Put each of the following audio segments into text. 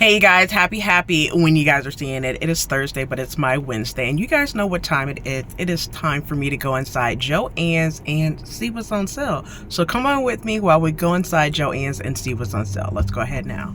Hey guys, happy when you guys are seeing it. It is Thursday, but it's my Wednesday, and you guys know what time it is. It is time for me to go inside Joann's and see what's on sale. So come on with me while we go inside Joann's and see what's on sale. Let's go ahead now.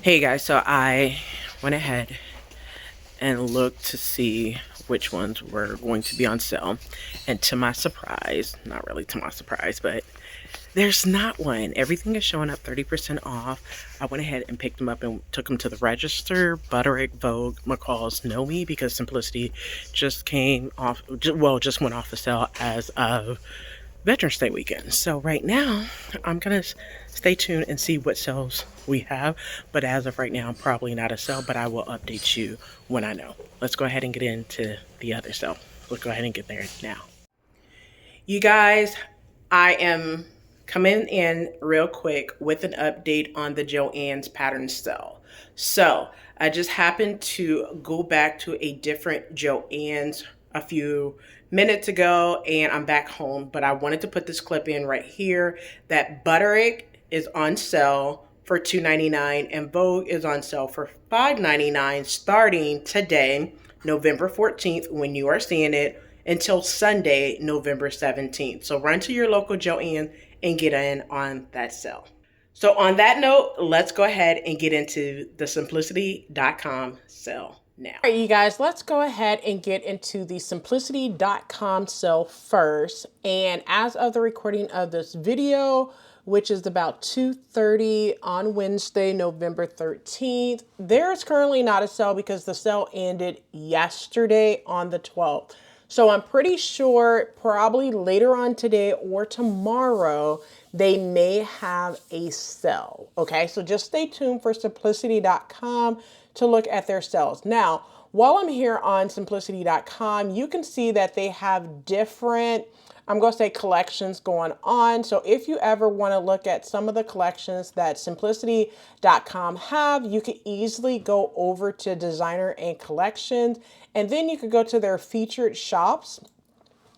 Hey guys, so I went ahead and looked to see which ones were going to be on sale. And to my surprise, not really to my surprise, but there's not one. Everything is showing up 30% off. I went ahead and picked them up and took them to the register. Butterick, Vogue, mccalls know me because Simplicity just came off, well, just went off the sale as of Veterans Day weekend. So right now, I'm going to stay tuned and see what sales we have. But as of right now, probably not a sale, but I will update you when I know. Let's go ahead and get into the other sale. Let's go ahead and get there now. You guys, I am coming in real quick with an update on the Joann's pattern sale. So I just happened to go back to a different Joann's a few minutes ago and I'm back home, but I wanted to put this clip in right here that Butterick is on sale for $2.99 and Vogue is on sale for $5.99 starting today, November 14th, when you are seeing it, until Sunday, November 17th. So run to your local Joann and get in on that sale. So on that note, let's go ahead and get into the simplicity.com sale now. All right, you guys, let's go ahead and get into the simplicity.com sale first. And as of the recording of this video, which is about 2:30 on Wednesday, November 13th, there is currently not a sale because the sale ended yesterday on the 12th. So I'm pretty sure probably later on today or tomorrow, they may have a sale. Okay, so just stay tuned for simplicity.com to look at their sales. Now, while I'm here on simplicity.com, you can see that they have different, I'm going to say, collections going on. So if you ever want to look at some of the collections that simplicity.com have, you can easily go over to designer and collections, and then you could go to their featured shops.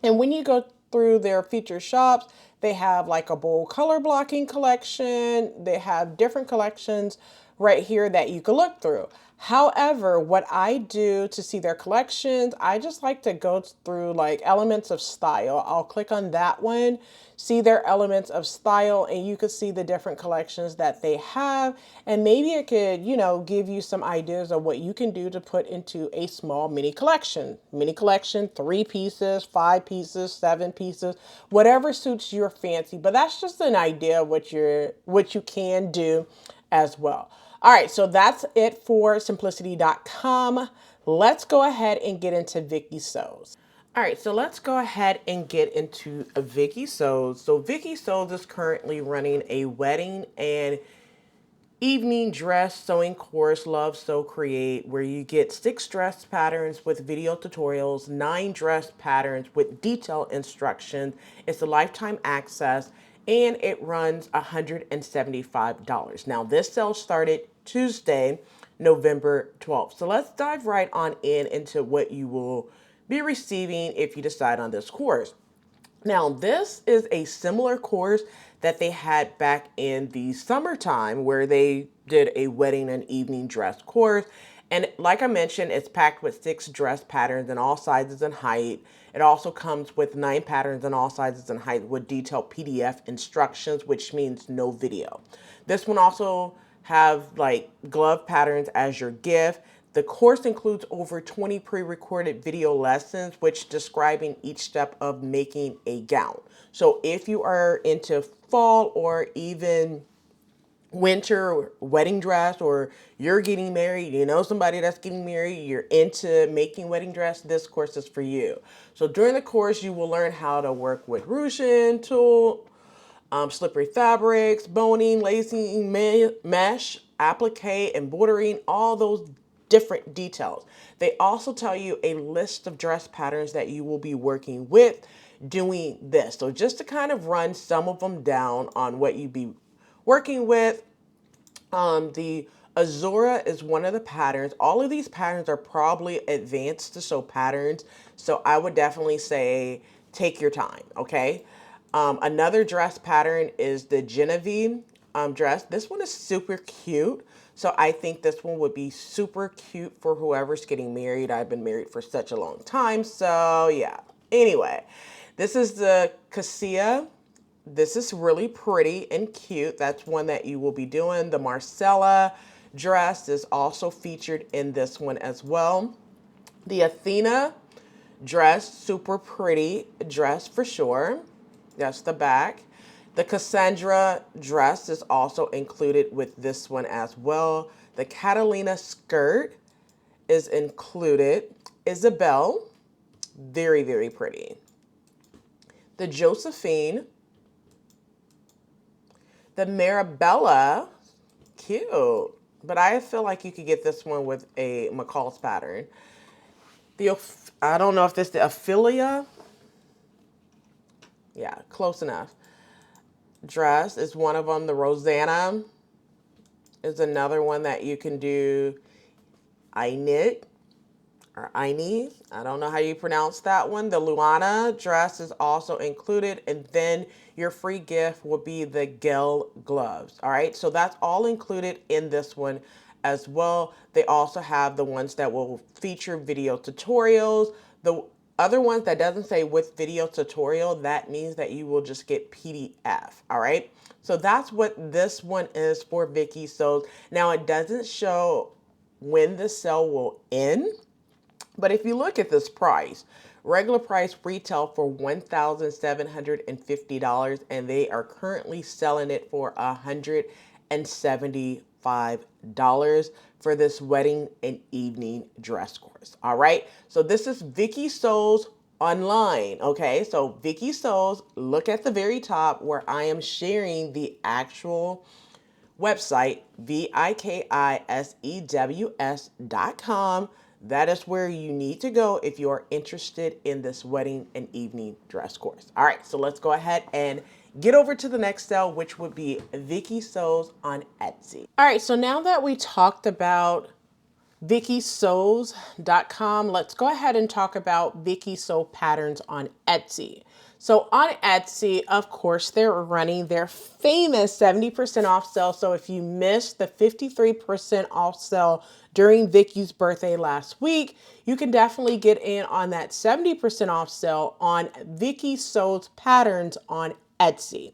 And when you go through their featured shops, they have like a bold color blocking collection. They have different collections right here that you can look through. However, what I do to see their collections, I just like to go through like elements of style. I'll click on that one, see their elements of style, and you can see the different collections that they have. And maybe it could, give you some ideas of what you can do to put into a small mini collection. Mini collection, 3 pieces, 5 pieces, 7 pieces, whatever suits your fancy. But that's just an idea of what you can do as well. All right, so that's it for simplicity.com. Let's go ahead and get into VIKISEWS. All right, so let's go ahead and get into VIKISEWS. So VIKISEWS is currently running a wedding and evening dress sewing course, Love Sew Create, where you get 6 dress patterns with video tutorials, 9 dress patterns with detailed instructions. It's a lifetime access, and it runs $175. Now, this sale started Tuesday, November 12th. So let's dive right on into what you will be receiving if you decide on this course. Now, this is a similar course that they had back in the summertime where they did a wedding and evening dress course. And like I mentioned, it's packed with 6 dress patterns in all sizes and height. It also comes with 9 patterns in all sizes and height with detailed PDF instructions, which means no video. This one also have like glove patterns as your gift. The course includes over 20 pre-recorded video lessons, which describing each step of making a gown. So if you are into fall or even winter wedding dress, or you're getting married, you know somebody that's getting married, you're into making wedding dress, this course is for you. So during the course, you will learn how to work with ruching tool, slippery fabrics, boning, lacing, mesh, applique, embroidering, all those different details. They also tell you a list of dress patterns that you will be working with doing this. So just to kind of run some of them down on what you'd be working with, the Azura is one of the patterns. All of these patterns are probably advanced to sew patterns, so I would definitely say take your time, okay? Another dress pattern is the Genevieve dress. This one is super cute, so I think this one would be super cute for whoever's getting married. I've been married for such a long time, so yeah. Anyway, this is the Cassia. This is really pretty and cute. That's one that you will be doing. The Marcella dress is also featured in this one as well. The Athena dress, super pretty dress for sure. That's the back. The Cassandra dress is also included with this one as well. The Catalina skirt is included. Isabel, very, very pretty. The Josephine. The Marabella, cute. But I feel like you could get this one with a mccalls pattern. I don't know if this is the Ophelia. Yeah, close enough. Dress is one of them. The Rosanna is another one that you can do. I knit or Aini. I don't know how you pronounce that one. The Luana dress is also included. And then your free gift will be the Gel gloves. All right. So that's all included in this one as well. They also have the ones that will feature video tutorials. The other ones that doesn't say with video tutorial, that means that you will just get PDF. All right. So that's what this one is for VIKISEWS. Now it doesn't show when the sale will end. But if you look at this price, regular price retail for $1,750, and they are currently selling it for $175 for this wedding and evening dress course. All right. So this is VIKISEWS online. Okay. So VIKISEWS, look at the very top where I am sharing the actual website, VIKISEWS.com. That is where you need to go if you are interested in this wedding and evening dress course. All right, so let's go ahead and get over to the next sale, which would be VIKISEWS on Etsy. All right, so now that we talked about VIKISEWS.com, let's go ahead and talk about VIKISEW patterns on Etsy. So on Etsy, of course, they're running their famous 70% off sale. So if you missed the 53% off sale during Vicky's birthday last week, you can definitely get in on that 70% off sale on VIKISEWS patterns on Etsy.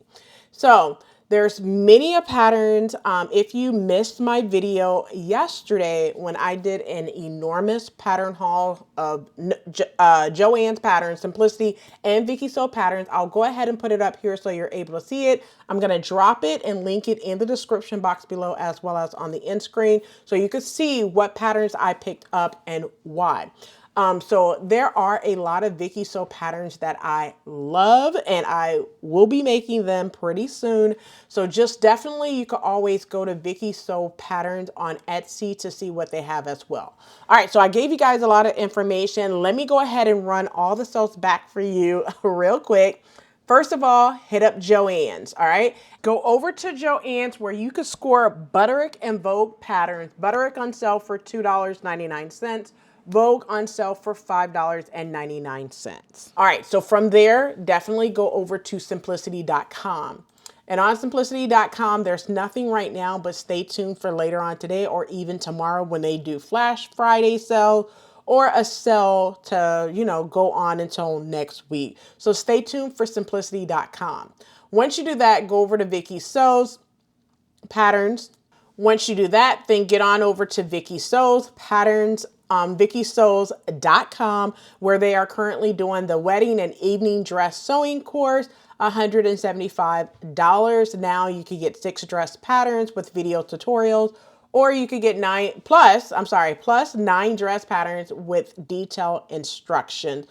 So there's many patterns. If you missed my video yesterday when I did an enormous pattern haul of Joann's patterns, Simplicity, and VIKISEW patterns, I'll go ahead and put it up here so you're able to see it. I'm going to drop it and link it in the description box below as well as on the end screen so you can see what patterns I picked up and why. So there are a lot of VIKISEW patterns that I love and I will be making them pretty soon. So just definitely you can always go to VIKISEW patterns on Etsy to see what they have as well. All right, so I gave you guys a lot of information. Let me go ahead and run all the sales back for you real quick. First of all, hit up Joann's, all right? Go over to Joann's where you can score Butterick and Vogue patterns. Butterick on sale for $2.99. Vogue on sale for $5.99. All right, so from there, definitely go over to simplicity.com. And on simplicity.com, there's nothing right now, but stay tuned for later on today or even tomorrow when they do Flash Friday sale or a sale to, go on until next week. So stay tuned for simplicity.com. Once you do that, go over to VIKISEWS patterns. Once you do that, then get on over to VIKISEWS patterns. VIKISEWS.com, where they are currently doing the wedding and evening dress sewing course, $175. Now you could get 6 dress patterns with video tutorials, or you could get plus 9 dress patterns with detailed instructions.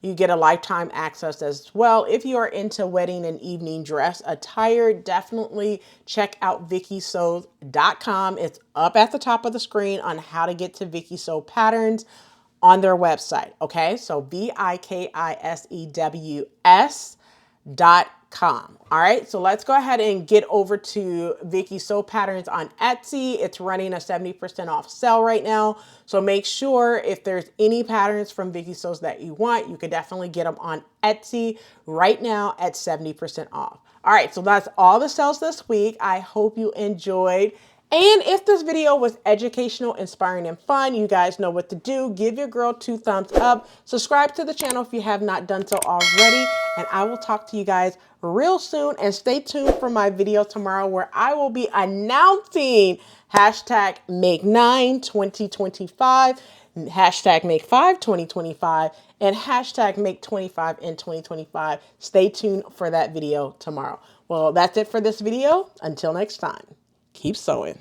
You get a lifetime access as well. If you are into wedding and evening dress attire, definitely check out VIKISEWS.com. It's up at the top of the screen on how to get to VIKISEW patterns on their website. Okay, so VIKISEWS.com. All right, so let's go ahead and get over to VIKISEW Patterns on Etsy. It's running a 70% off sale right now. So make sure if there's any patterns from VIKISEWS that you want, you can definitely get them on Etsy right now at 70% off. All right, so that's all the sales this week. I hope you enjoyed. And if this video was educational, inspiring, and fun, you guys know what to do. Give your girl 2 thumbs up. Subscribe to the channel if you have not done so already. And I will talk to you guys real soon. And stay tuned for my video tomorrow where I will be announcing hashtag Make9 2025, hashtag Make5 2025, and hashtag Make25 in 2025. Stay tuned for that video tomorrow. Well, that's it for this video. Until next time. Keep sewing.